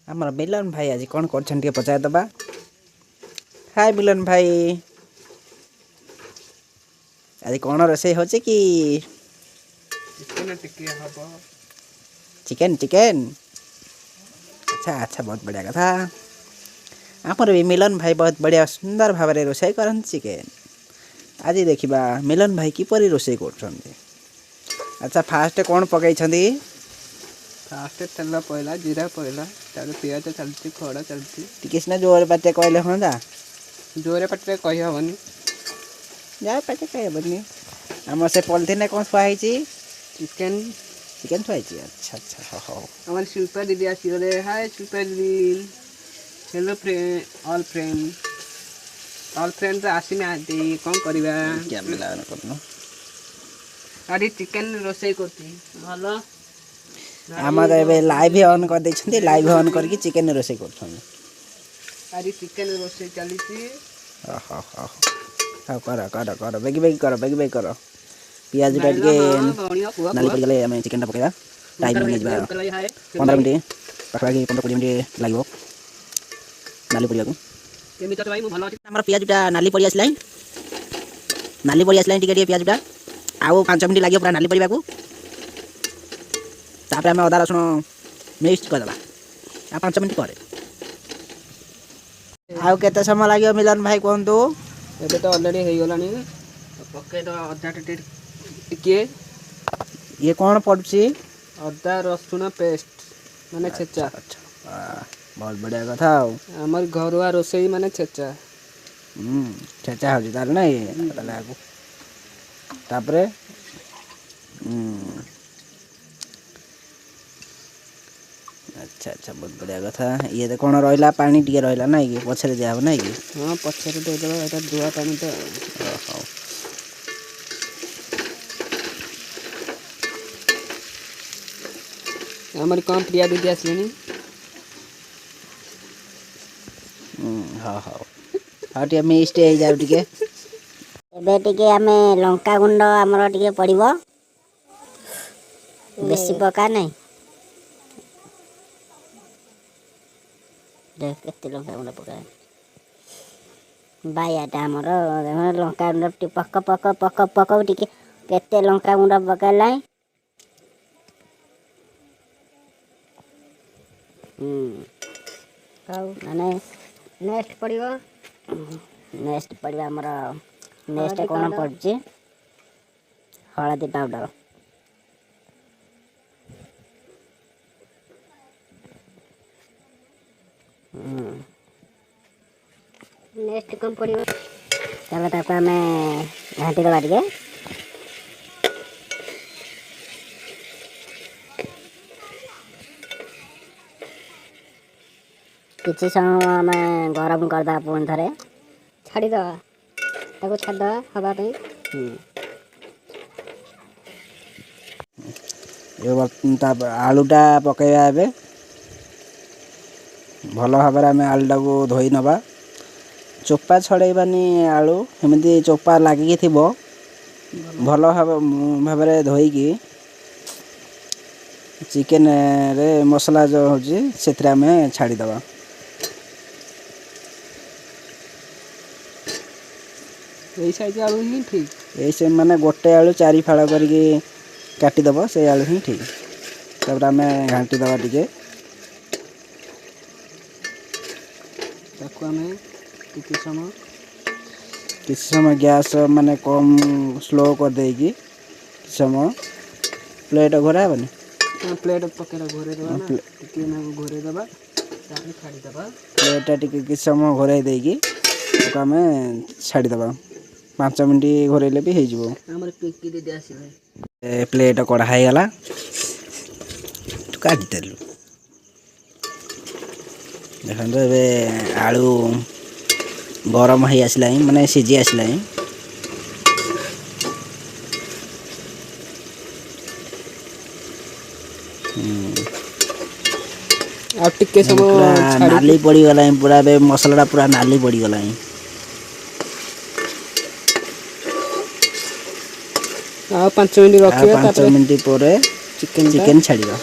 आमर मिलन भाई आज कौन कर पचार दबा। हाय मिलन भाई, आज कौन रोसे हो कि चिकेन चिकेन। अच्छा अच्छा, बहुत बढ़िया कथा। आमर भी मिलन भाई बहुत बढ़िया सुंदर भाव में रोसे कर चिकेन। आज देखा मिलन भाई किपरि रोसे कर। अच्छा फास्ट कौन पकई फास्ट तेल पड़ला, जीरा पड़ला, पियाज चलती, खड़ा चलती। टिके सिना जोर पाटे कहले हाँ जोरे पटे कही हेनी जा पाटे कहबनी। आम से पॉलिथिन कौन थुआई चिकेन चिकेन थुआई। अच्छा अच्छा हाँ हमारे शिल्पा दीदी आसगले। हाय शिल्पा दीदी, हेलो फ्रेंड, ऑल फ्रेंड तो आसमी आदि कौन करवा क्या मिला करनो। अरे चिकेन रोसे करती भलो। आम तो लाइव ऑन कर देछंती, लाइव ऑन करके चिकेन रोसे कर। अरे चिकेन रोसे चली। हाँ हाँ हाँ कर कर कर बेगी बेगी कर, बेगी बेगी कर। पियाज टा टिके नाली पड़ गले आम चिकेन टा पकेबा। टाइम लगे जा 15 मिनट पाखापाखि 15-20 मिनट लगे नाली पड़िया को। आम पियाजटा नाली पड़ी आसला, नाली पड़ी आसला टिके पियाजटा आउ 5 मिनट लगे पूरा नाली पड़ा को। तापर आम अदा रसुण मिक्स करदे आ 5 मिनट पर। आउ केते समय लगे मिलन भाई कहतु। ये तो ऑलरेडी हो गलानी पके तो अदा टिके। ये कौन पड़ुची? अदा रसुण पेस्ट माने छेचा। अच्छा बहुत बढ़िया कथा। आमर घरुआ रोसई माने छेचा। छेचा हो तार ना तापरे अच्छा अच्छा बहुत बढ़िया कथा। ये तो कौन रहा पानी टी रहा ना कि पछरे दिया ना कि। हाँ पछरे देदेबा, एटा दुआ पानी तो। हमारी कम प्रिया दीदी आसलेनी। हाँ हाँ हाँ टे मिस्ट हो जाऊ टिके। एबे टिके आमे लंका गुंड हमरो टिके पड़िबो, बेसी पका नहीं। देख केते लंका गुंड पका बायाटा हमरो लंका गुंड पक पक पक पक टिके केते लंका गुंड पकाला। माने नेक्स्ट पड़िबो, नेक्स्ट पड़िबो हमरो। नेक्स्ट कौन पड़ुची? हळदी पाउडर। नेक्स्ट कौन पड़िबो? चलो ताको हमें घाटी दबा टिके। किसी समय हमें गरम करदा पुणी थरे छाड़ी दवा ताको छाड़ दवा हवा पे। आलूटा पकईबा एबे भल भाव में आलूटा को धोई नबा। चोपा छड़ाइबानी आलू एमती चोपा लगिकी थी भल भाव में धोईकी चिकेन रे मसला जो होची सेथरे में छाड़ी दबा। यही साइज आलू ही ठीक। ऐसे माने गोटे आलू 4 फाड़ करके काटिदब, से आलू ही ठीक। तब आम घाटी दबा टिके। किसी समय गैस माने कम स्लो कर देगी समय प्लेट घोरा हेबनी। प्लेट पकेला घोरे दबा ना टिके ना घोरे दबा ताकि छाड़ी दबा। प्लेट टिके किसी समय घोराई देगी तो आम छाड़ी दबा। 5 मिनट घोरैले भी हो। पिंकी दीदी आसले। प्लेट कड़ा गला काटी देलु। देखो ए आलू गरम हो आसला माने सीझी आसला। आ टिके समय नाली पड़ी गला पूरा मसला पूरा नाली पड़ी गला। आ 5 मिनट रखिए। 5 मिनट पर चिकेन छाड़िबा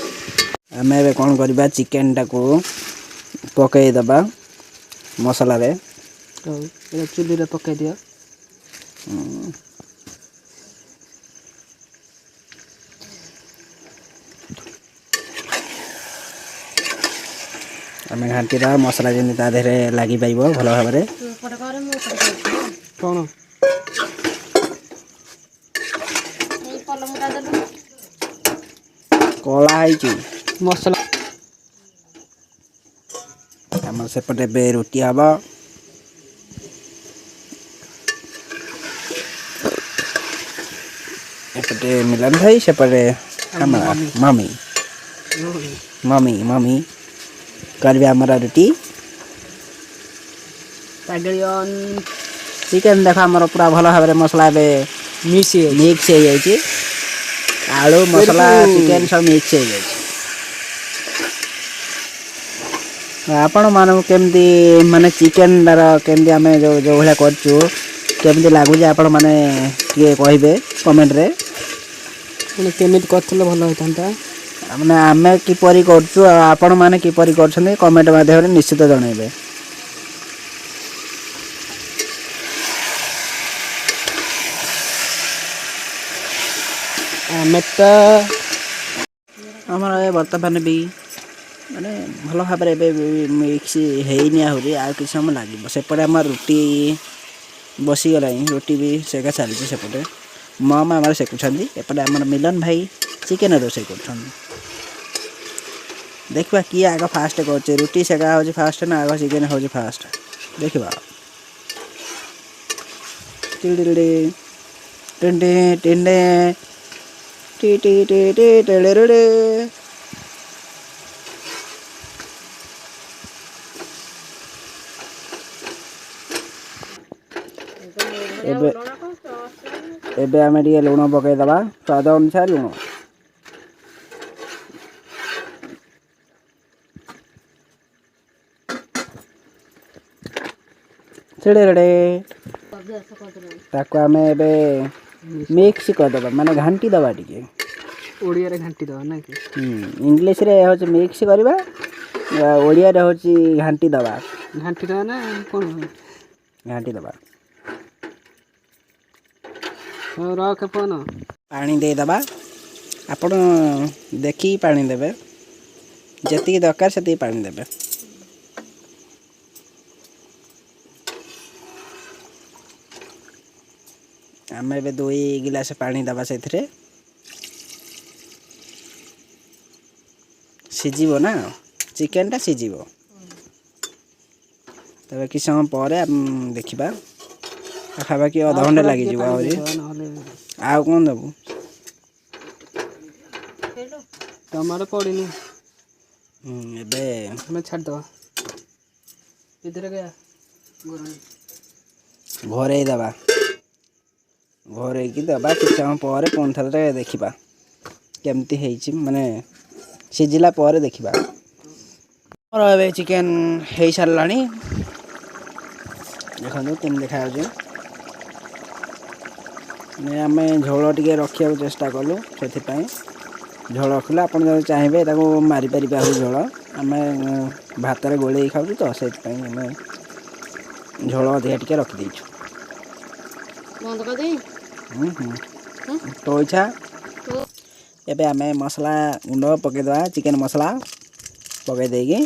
आमे एबे कोन करबा चिकेन टाको पकई दबा मसाला रे ए चुली रे पकई दियो आमे घांटी दा मसाला जेनी ता देरे लागि पाइबो भलो भाबरे कोन कोला है कि मसाला हमर सेपटे बे रोटी आबा एपटे मिलन भाई सेपटे हमरा मम्मी मम्मी करबे हमरा रोटी टागलियन चिकेन देखा हमर पूरा भलो भाबरे मसला बे मिक्स हो जाई छी आलू मसला चिकेन सब मिक्स हो जाई छी आपण मानू केमती माने चिकेन दार केमती आमे जो जो भला करचू केमती लागु जे आपण माने के कहिबे कमेंट रे माने केमित करथले भलो होइतांता माने आमे किपरि करचू आपण माने किपरि करछने कमेंट माध्यम रे निश्चित जणाइबे आमेता हमरा वर्तमान भी माने भलो भाबरे बे मिक्स हेइनी आहुरी आ कि समय लागिबो सेपटे हमर रोटी बसी गलाई रोटी भी सेका चाली छी सेपटे मामा हमर सेकुछंदी एपटे हमर मिलन भाई चिकेन रोसे करछंदी देखबा कि आगा फास्ट करछे रोटी सेका हो फास्ट ना आगा चिकेन हो फास्ट देखबा टिलडिलडे टिंडे टिंडे टी टी टी टी टेलेरेडे एबे आमे टिके लुण पकई दबा स्वाद अनुसार लुण टेलेरेडे ताको आमे एबे मिक्स कर दबा माने घांटी दबा टिके ओडिया रे घंटी दो ना कि इंग्लिश रे हो मिक्स करबा ओडिया रे होची घांटी दबा ना कोन घांटी दबा रख फोन पानी दे दबा आपण देखि पानी देबे जति दरकार सेति पानी देबे आमे बे 2 गिलास पानी दबा सेथरे सिजिबो ना चिकेन टा सिजिबो तबे कि समय परे देखिबा खाबा कि आधा घंटा लागि जिवो आउरी आ कोन दबु टमाटर पड़िनी एबे हमें छाड़ दो इधर गया घरे दबा घरे की दबा कि समय परे कोन थले देखिबा केमती हेइची माने सिजिला परे देखिबा और एबे चिकेन हेइ सारलानी देखो तुम देखा जे ने आमे झोल टिके रखिया चेष्टा कलु सेथि पई झोल रखला आपण जब चाहेबे ताको मारी परिबा हो झोल आमे भात रे गोळे खाउ तो सेथि पई आमे झोल दे टिके रख देछु बंद कर दे तो इच्छा एबे आमे मसला गुंड पके दवा चिकेन मसला पके देगी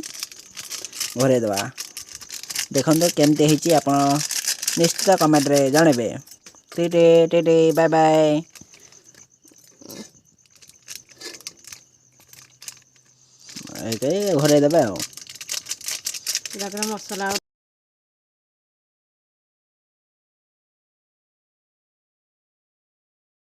घरे दवा देखन तो केमते हिची आपण निश्चित कमेंट रे जानेबे टेटे टेटे बाय बाय घरे देबे मसला